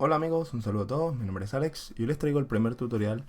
Hola amigos, un saludo a todos, mi nombre es Alex y hoy les traigo el primer tutorial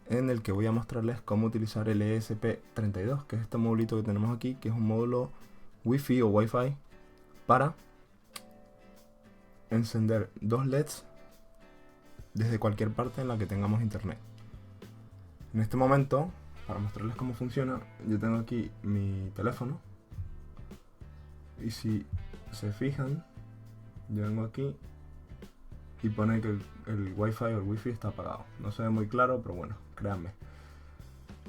en el que voy a mostrarles cómo utilizar el ESP32, que es este modulito que tenemos aquí, que es un módulo Wi-Fi o Wi-Fi para encender dos LEDs desde cualquier parte en la que tengamos internet. En este momento, para mostrarles cómo funciona, yo tengo aquí mi teléfono y si se fijan, yo vengo aquí y pone que el Wi-Fi o el Wi-Fi está apagado. No se ve muy claro, pero bueno, créanme.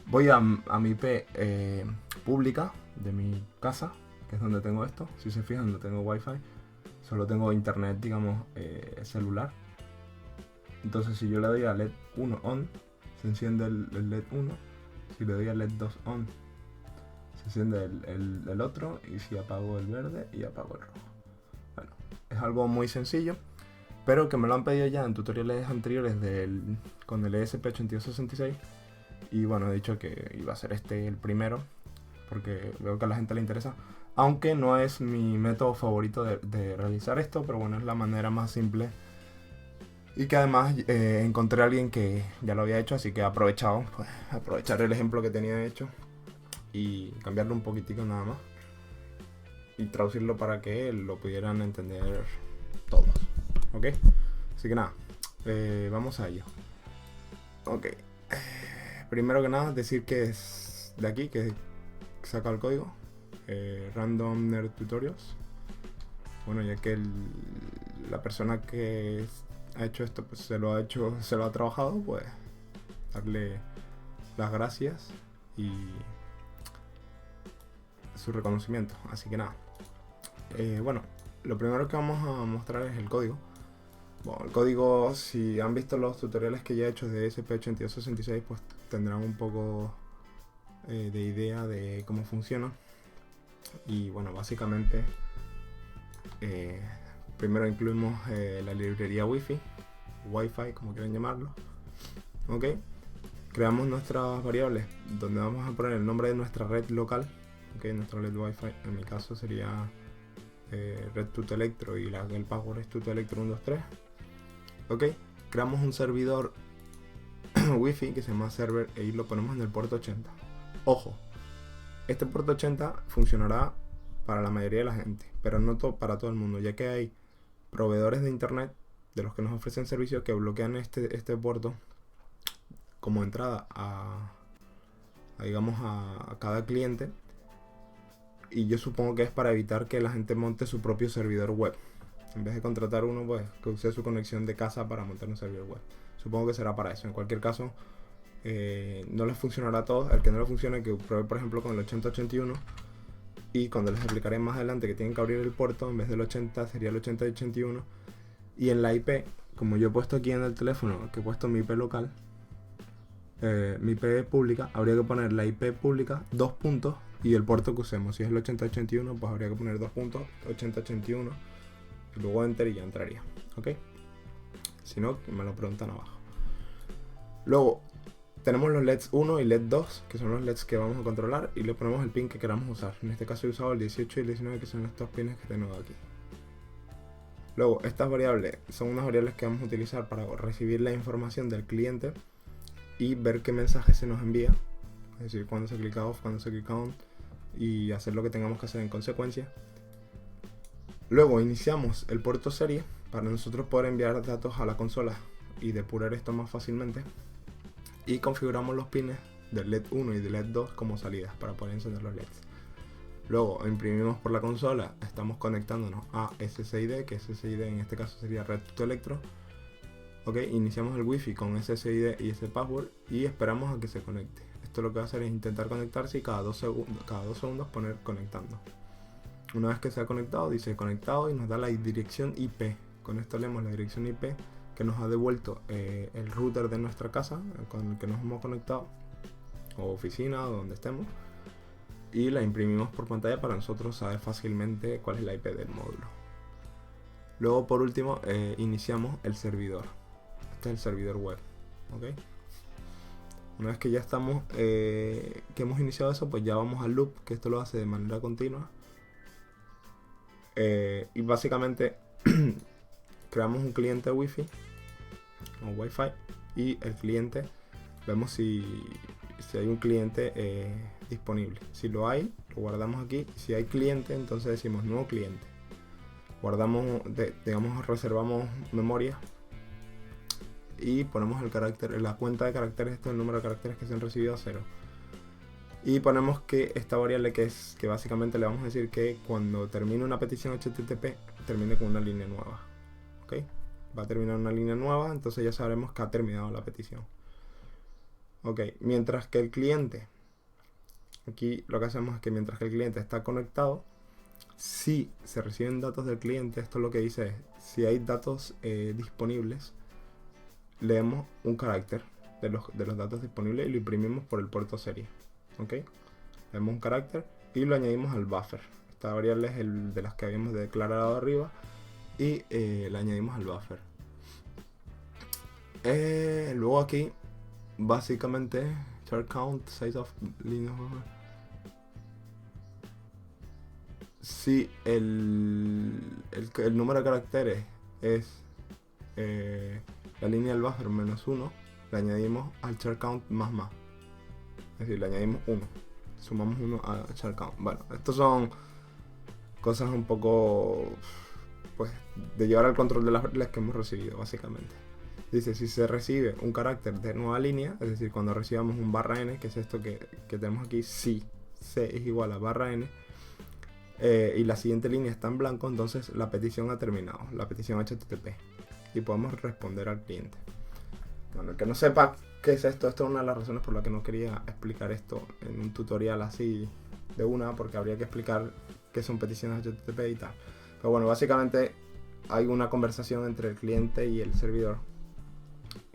Voy a mi IP pública de mi casa, que es donde tengo esto. Si se fijan, no tengo Wi-Fi, solo tengo internet, digamos, celular. Entonces si yo le doy a LED 1 on, se enciende el LED 1. Si le doy a LED 2 on, se enciende el otro. Y si apago el verde y apago el rojo. Bueno, es algo muy sencillo, pero que me lo han pedido ya en tutoriales anteriores con el ESP8266. Y bueno, he dicho que iba a ser este el primero, porque veo que a la gente le interesa. Aunque no es mi método favorito de realizar esto, pero bueno, es la manera más simple. Y que además encontré a alguien que ya lo había hecho, así que he aprovechado, pues, aprovechar el ejemplo que tenía hecho y cambiarlo un poquitico nada más. Y traducirlo para que lo pudieran entender todos. ¿Ok? Así que nada, vamos a ello. Ok. Primero que nada, decir que es de aquí, que saca el código. Random Nerd Tutorials. Bueno, ya que la persona que ha hecho esto, pues se lo ha trabajado, pues darle las gracias y su reconocimiento. Así que nada. Bueno, lo primero que vamos a mostrar es el código. Bueno, el código, si han visto los tutoriales que ya he hecho de ESP8266, pues tendrán un poco de idea de cómo funciona. Y bueno, básicamente primero incluimos la librería Wi-Fi, como quieran llamarlo. Ok, creamos nuestras variables donde vamos a poner el nombre de nuestra red local. Ok, nuestra red Wi-Fi, en mi caso sería red Tutelectro y el password es Tutelectro 123. Ok, creamos un servidor Wi-Fi que se llama server y lo ponemos en el puerto 80. Ojo, este puerto 80 funcionará para la mayoría de la gente, pero no para todo el mundo, ya que hay proveedores de internet de los que nos ofrecen servicios que bloquean este puerto como entrada digamos a cada cliente, y yo supongo que es para evitar que la gente monte su propio servidor web. En vez de contratar uno, pues que use su conexión de casa para montar un servidor web. Supongo que será para eso. En cualquier caso, no les funcionará a todos. El que no le funcione, que pruebe por ejemplo con el 8081. Y cuando les explicaré más adelante que tienen que abrir el puerto, en vez del 80 sería el 8081. Y en la IP, como yo he puesto aquí en el teléfono, que he puesto mi IP local, mi IP pública, habría que poner la IP pública, 2 puntos, y el puerto que usemos. Si es el 8081, pues habría que poner 2 puntos, 8081, y luego enter y ya entraría. Ok, si no, me lo preguntan abajo. Luego tenemos los LEDs 1 y LED 2, que son los LEDs que vamos a controlar, y le ponemos el pin que queramos usar. En este caso he usado el 18 y el 19, que son estos pines que tengo aquí. Luego, estas variables son unas variables que vamos a utilizar para recibir la información del cliente y ver qué mensaje se nos envía, es decir, cuando se clica off, cuando se clica on, y hacer lo que tengamos que hacer en consecuencia. Luego iniciamos el puerto serie para nosotros poder enviar datos a la consola y depurar esto más fácilmente, y configuramos los pines del LED 1 y del LED 2 como salidas para poder encender los LEDs. Luego imprimimos por la consola, estamos conectándonos a SSID, que SSID en este caso sería Red Tutelectro. Ok, iniciamos el Wi-Fi con SSID y ese password y esperamos a que se conecte. Esto lo que va a hacer es intentar conectarse y cada 2 segundos poner conectando. Una vez que se ha conectado, dice conectado y nos da la dirección IP. Con esto leemos la dirección IP que nos ha devuelto el router de nuestra casa con el que nos hemos conectado, o oficina, o donde estemos, y la imprimimos por pantalla para nosotros saber fácilmente cuál es la IP del módulo. Luego, por último, iniciamos el servidor. Este es el servidor web. ¿Ok? Una vez que ya estamos, que hemos iniciado eso, pues ya vamos al loop, que esto lo hace de manera continua. Y básicamente creamos un cliente Wi-Fi o Wi-Fi y el cliente, vemos si hay un cliente disponible. Si lo hay, lo guardamos aquí. Si hay cliente, entonces decimos nuevo cliente. Guardamos, digamos, reservamos memoria y ponemos el carácter, la cuenta de caracteres, esto es el número de caracteres que se han recibido a 0. Y ponemos que esta variable que básicamente le vamos a decir que cuando termine una petición HTTP, termine con una línea nueva. ¿Ok? Va a terminar una línea nueva, entonces ya sabremos que ha terminado la petición. Ok, mientras que el cliente, aquí lo que hacemos es que mientras que el cliente está conectado, si se reciben datos del cliente, esto lo que dice es, si hay datos disponibles, leemos un carácter de los datos disponibles y lo imprimimos por el puerto serie. ¿Ok? Leemos un carácter y lo añadimos al buffer. Esta variable es el de las que habíamos declarado arriba y la añadimos al buffer. Luego aquí, básicamente, char count, size of line of buffer. Si el número de caracteres es la línea del buffer menos 1, le añadimos al char count más. Es decir, le añadimos 1. Sumamos 1 al char count. Bueno, estos son cosas un poco, pues, de llevar al control de las reglas que hemos recibido, básicamente. Dice, si se recibe un carácter de nueva línea, es decir, cuando recibamos un barra n, que es esto que tenemos aquí, si c es igual a barra n, y la siguiente línea está en blanco, entonces la petición ha terminado, la petición HTTP, y podemos responder al cliente. Bueno, el que no sepa qué es esto es una de las razones por las que no quería explicar esto en un tutorial así de una, porque habría que explicar qué son peticiones HTTP y tal. Pero bueno, básicamente hay una conversación entre el cliente y el servidor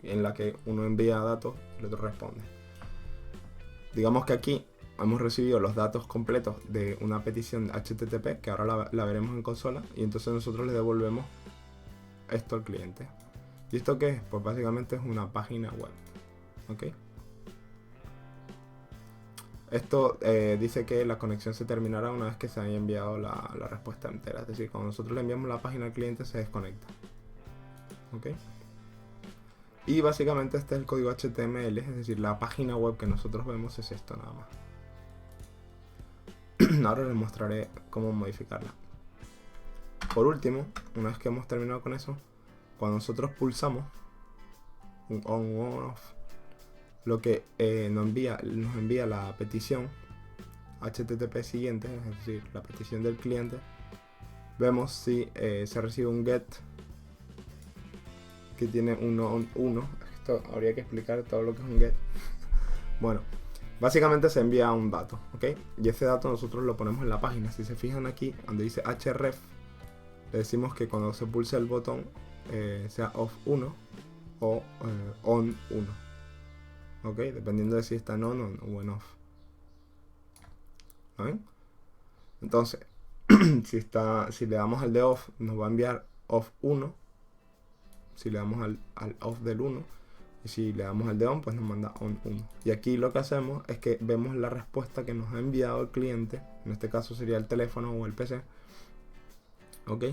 en la que uno envía datos y el otro responde. Digamos que aquí hemos recibido los datos completos de una petición HTTP, que ahora la veremos en consola, y entonces nosotros le devolvemos esto al cliente. ¿Y esto qué es? Pues básicamente es una página web. ¿Ok? Esto dice que la conexión se terminará una vez que se haya enviado la respuesta entera. Es decir, cuando nosotros le enviamos la página al cliente se desconecta. ¿Ok? Y básicamente este es el código HTML, es decir, la página web que nosotros vemos es esto nada más. Ahora les mostraré cómo modificarla. Por último, una vez que hemos terminado con eso, cuando nosotros pulsamos un on o on off, lo que nos envía la petición HTTP siguiente, es decir, la petición del cliente. Vemos si se recibe un get que tiene un on 1. Esto habría que explicar todo lo que es un get. Bueno, básicamente se envía un dato, ¿ok? Y ese dato nosotros lo ponemos en la página. Si se fijan aquí, donde dice href, le decimos que cuando se pulse el botón sea off 1 o on 1, ¿ok? Dependiendo de si está en on o en off. ¿Ven? Entonces, si le damos al de off, nos va a enviar off 1. Si le damos al off del 1, y si le damos al de on, pues nos manda on 1. Y aquí lo que hacemos es que vemos la respuesta que nos ha enviado el cliente. En este caso sería el teléfono o el PC. ¿Ok?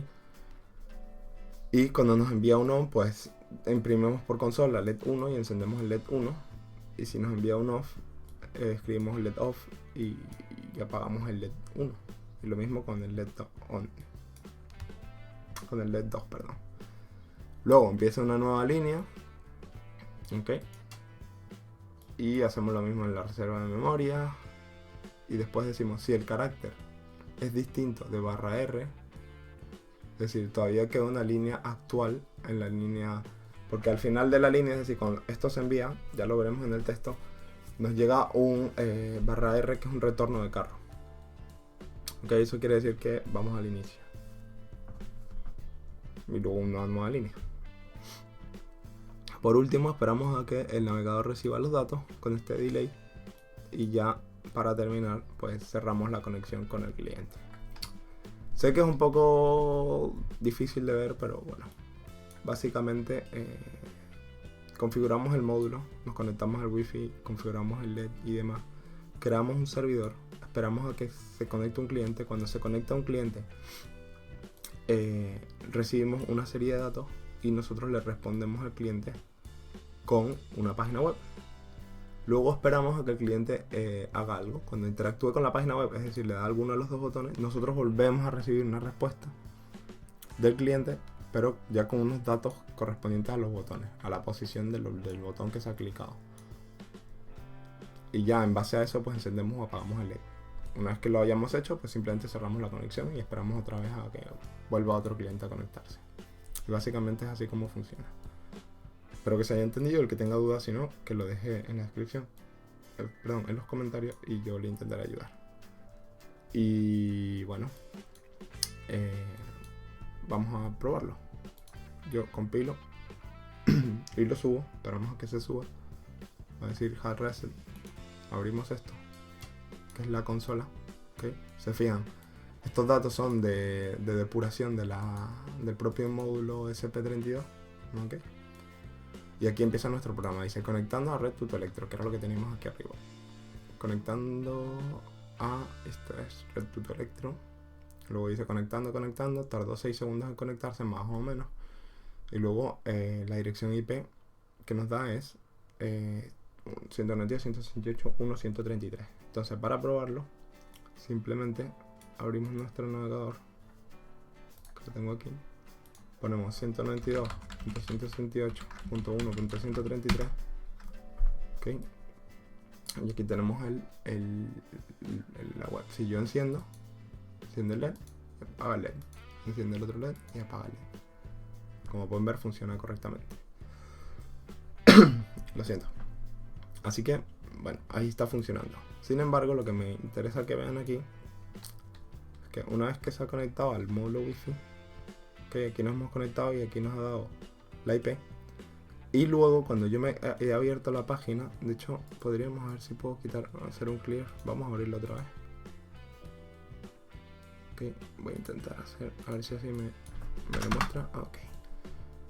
Y cuando nos envía un on, pues imprimimos por consola LED 1 y encendemos el LED 1. Y si nos envía un off, escribimos el LED off y apagamos el LED 1. Y lo mismo con el LED on. Con el LED 2, perdón. Luego empieza una nueva línea. Ok. Y hacemos lo mismo en la reserva de memoria. Y después decimos si el carácter es distinto de barra R. Es decir, todavía queda una línea actual en la línea. Porque al final de la línea, es decir, cuando esto se envía, ya lo veremos en el texto, nos llega un barra R que es un retorno de carro. Ok, eso quiere decir que vamos al inicio. Y luego una nueva línea. Por último, esperamos a que el navegador reciba los datos con este delay. Y ya para terminar, pues cerramos la conexión con el cliente. Sé que es un poco difícil de ver, pero bueno. Básicamente configuramos el módulo, nos conectamos al wifi, configuramos el LED y demás. Creamos un servidor, esperamos a que se conecte un cliente. Cuando se conecta un cliente, recibimos una serie de datos y nosotros le respondemos al cliente con una página web. Luego esperamos a que el cliente haga algo. Cuando interactúe con la página web, es decir, le da alguno de los dos botones, nosotros volvemos a recibir una respuesta del cliente, pero ya con unos datos correspondientes a los botones, a la posición del botón que se ha clicado. Y ya en base a eso, pues encendemos o apagamos el LED. Una vez que lo hayamos hecho, pues simplemente cerramos la conexión y esperamos otra vez a que vuelva otro cliente a conectarse. Y básicamente es así como funciona. Espero que se haya entendido. El que tenga dudas, si no, que lo deje en la descripción. En los comentarios, y yo le intentaré ayudar. Y bueno, vamos a probarlo. Yo compilo y lo subo. Esperamos a que se suba. Va a decir hard reset. Abrimos esto, que es la consola. ¿Okay? Se fijan, estos datos son de depuración del propio módulo SP32. ¿Okay? Y aquí empieza nuestro programa. Dice conectando a Red Tuto Electro, que era lo que teníamos aquí arriba. Conectando a, esto es Red Tuto Electro. Luego dice conectando, tardó 6 segundos en conectarse más o menos. Y luego la dirección IP que nos da es 192.168.1.133. Entonces, para probarlo, simplemente abrimos nuestro navegador, que lo tengo aquí. Ponemos 192.168.1.133. Ok. Y aquí tenemos la web. Si yo enciendo el LED, apaga el LED. Enciende el otro LED y apaga el LED. Como pueden ver, funciona correctamente. Lo siento. Así que, bueno, ahí está funcionando. Sin embargo, lo que me interesa que vean aquí es que una vez que se ha conectado al módulo Wi-Fi, okay, aquí nos hemos conectado y aquí nos ha dado la IP. Y luego cuando yo me he abierto la página, de hecho podríamos ver si puedo hacer un clear. Vamos a abrirlo otra vez. Ok, voy a intentar a ver si así me lo muestra. Ok.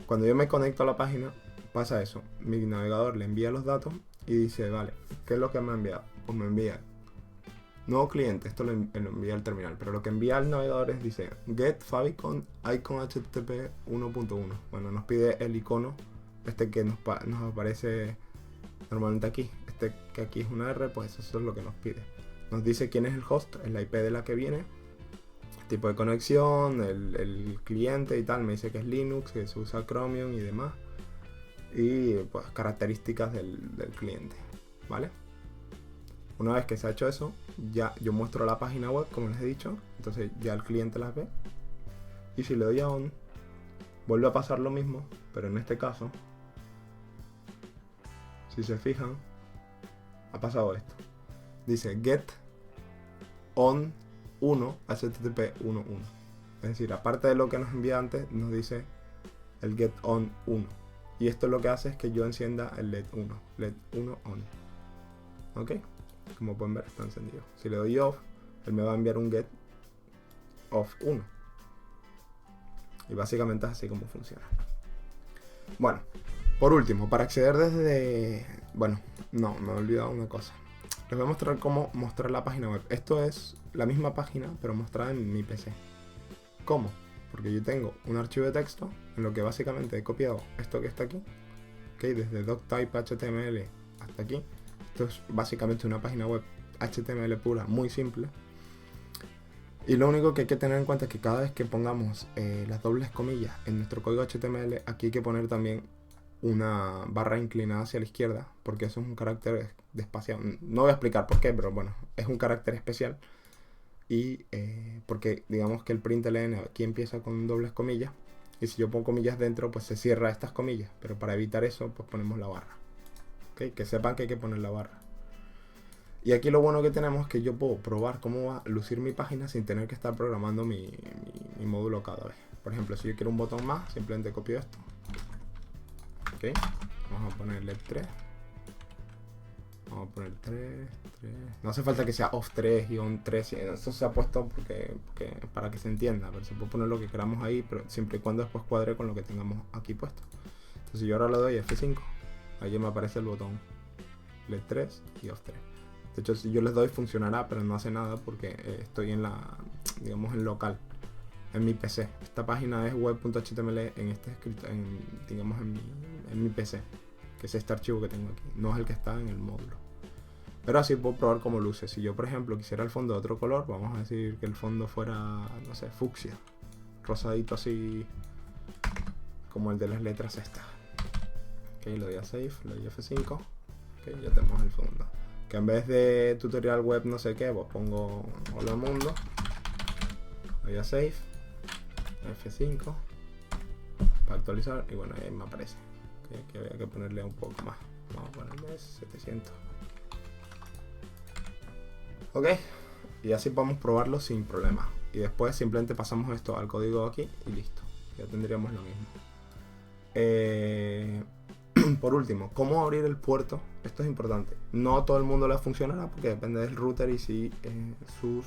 Cuando yo me conecto a la página, pasa eso. Mi navegador le envía los datos y dice, vale, ¿qué es lo que me ha enviado? Pues me envía nuevo cliente, esto lo envía al terminal, pero lo que envía al navegador es, dice, get favicon icon http 1.1. Bueno, nos pide el icono, este que nos aparece normalmente aquí, este que aquí es una R, pues eso es lo que nos pide. Nos dice quién es el host, es la IP de la que viene, tipo de conexión, el cliente y tal, me dice que es Linux, que se usa Chromium y demás. Y pues características del cliente, ¿vale? Una vez que se ha hecho eso, ya yo muestro la página web, como les he dicho. Entonces ya el cliente las ve. Y si le doy a on, vuelve a pasar lo mismo, pero en este caso, si se fijan, ha pasado esto. Dice get on 1 http 1.1. Es decir, aparte de lo que nos envía antes, nos dice el get on 1. Y esto lo que hace es que yo encienda el LED 1. LED 1 on. ¿Ok? Como pueden ver, está encendido. Si le doy off, él me va a enviar un get off 1. Y básicamente es así como funciona. Bueno, por último, para acceder desde... Bueno, no, me he olvidado una cosa. Les voy a mostrar cómo mostrar la página web. Esto es la misma página, pero mostrada en mi PC. ¿Cómo? Porque yo tengo un archivo de texto en lo que básicamente he copiado esto que está aquí, ¿okay? Desde doctype HTML hasta aquí. Esto es básicamente una página web HTML pura, muy simple. Y lo único que hay que tener en cuenta es que cada vez que pongamos las dobles comillas en nuestro código HTML, aquí hay que poner también una barra inclinada hacia la izquierda, porque eso es un carácter despaciado. No voy a explicar por qué, pero bueno, es un carácter especial. Y porque digamos que el println aquí empieza con dobles comillas, y si yo pongo comillas dentro, pues se cierra estas comillas, pero para evitar eso, pues ponemos la barra. ¿Okay? Que sepan que hay que poner la barra. Y aquí lo bueno que tenemos es que yo puedo probar cómo va a lucir mi página sin tener que estar programando mi módulo cada vez. Por ejemplo, si yo quiero un botón más, simplemente copio esto. ¿Okay? Vamos a ponerle 3. Vamos a poner 3. No hace falta que sea off 3 y on 3. Esto se ha puesto porque para que se entienda. Pero se puede poner lo que queramos ahí, pero siempre y cuando después cuadre con lo que tengamos aquí puesto. Entonces yo ahora le doy F5. Ahí me aparece el botón LED 3 y off 3. De hecho, si yo les doy funcionará, pero no hace nada porque estoy en la, digamos, en local. en mi PC. Esta página es web.html en este escrito, digamos en mi PC, que es este archivo que tengo aquí, no es el que está en el módulo. Pero así puedo probar cómo luce. Si yo, por ejemplo, quisiera el fondo de otro color, vamos a decir que el fondo fuera, no sé, fucsia, rosadito así, como el de las letras estas. Ok, le doy a Save, le doy a F5. Ok, ya tenemos el fondo. Que en vez de tutorial web no sé qué, pues pongo hola mundo. Le doy a Save, F5, para actualizar, y bueno, ahí me aparece. Okay, que había que ponerle un poco más. Vamos a ponerle 700. Ok, y así podemos probarlo sin problema. Y después simplemente pasamos esto al código aquí y listo. Ya tendríamos lo mismo. Por último, ¿cómo abrir el puerto? Esto es importante. No todo el mundo le funcionará porque depende del router y si su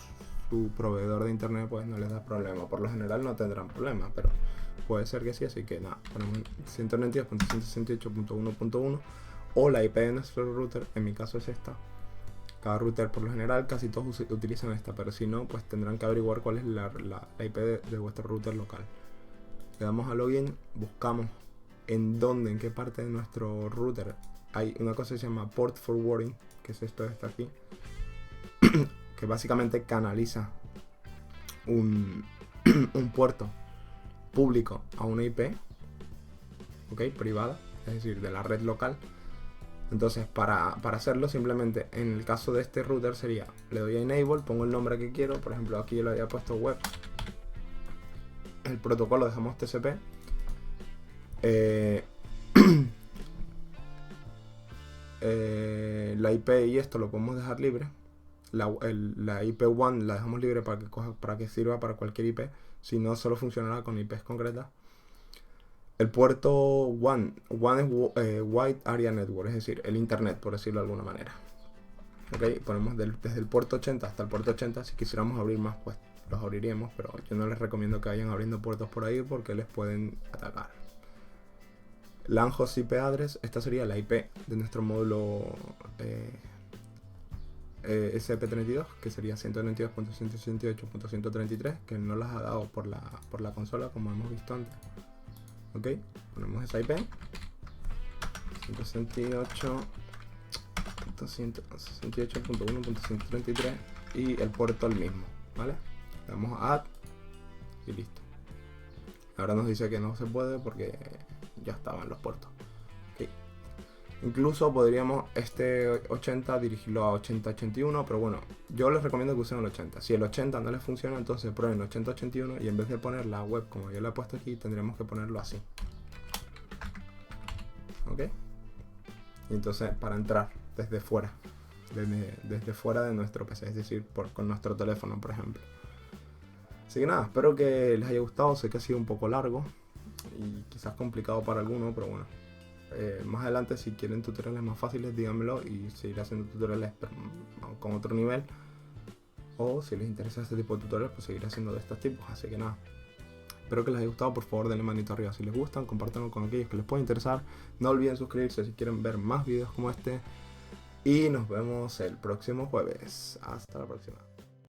proveedor de internet pues no les da problema. Por lo general no tendrán problema, pero puede ser que sí, así que nada, ponemos 192.168.1.1 o la IP de nuestro router, en mi caso es esta. Cada router por lo general casi todos utilizan esta, pero si no pues tendrán que averiguar cuál es la IP de vuestro router local. Le damos a login, buscamos en qué parte de nuestro router hay una cosa que se llama port forwarding, que es esto de esta aquí, que básicamente canaliza un puerto público a una IP, ok, privada, es decir, de la red local. Entonces para hacerlo simplemente en el caso de este router sería, le doy a enable, pongo el nombre que quiero, por ejemplo aquí yo le había puesto web, el protocolo dejamos TCP, la IP y esto lo podemos dejar libre, la IP WAN la dejamos libre para que sirva para cualquier IP, si no solo funcionará con IPs concretas. El puerto WAN es Wide Area Network, es decir, el internet, por decirlo de alguna manera. Ok, ponemos desde el puerto 80 hasta el puerto 80. Si quisiéramos abrir más, pues los abriríamos, pero yo no les recomiendo que vayan abriendo puertos por ahí porque les pueden atacar. LAN host IP address, esta sería la IP de nuestro módulo SP32, que sería 192.168.133, que no las ha dado por la consola, como hemos visto antes. Ok, ponemos esa IP 168.1.133 y el puerto el mismo, ¿vale? Le damos a add y listo. Ahora nos dice que no se puede porque ya estaban los puertos. Okay. Incluso podríamos este 80 dirigirlo a 8081, pero bueno, yo les recomiendo que usen el 80. Si el 80 no les funciona, entonces prueben 8081 y en vez de poner la web como yo la he puesto aquí, tendremos que ponerlo así. Ok. Y entonces para entrar desde fuera, desde fuera de nuestro PC, es decir, con nuestro teléfono, por ejemplo. Así que nada, espero que les haya gustado. Sé que ha sido un poco largo y quizás complicado para algunos, pero bueno. Más adelante, si quieren tutoriales más fáciles, díganmelo y seguiré haciendo tutoriales con otro nivel. O si les interesa este tipo de tutoriales, pues seguiré haciendo de estos tipos. Así que nada, espero que les haya gustado. Por favor, denle manito arriba si les gustan, compártanlo con aquellos que les pueda interesar. No olviden suscribirse si quieren ver más videos como este. Y nos vemos el próximo jueves. Hasta la próxima.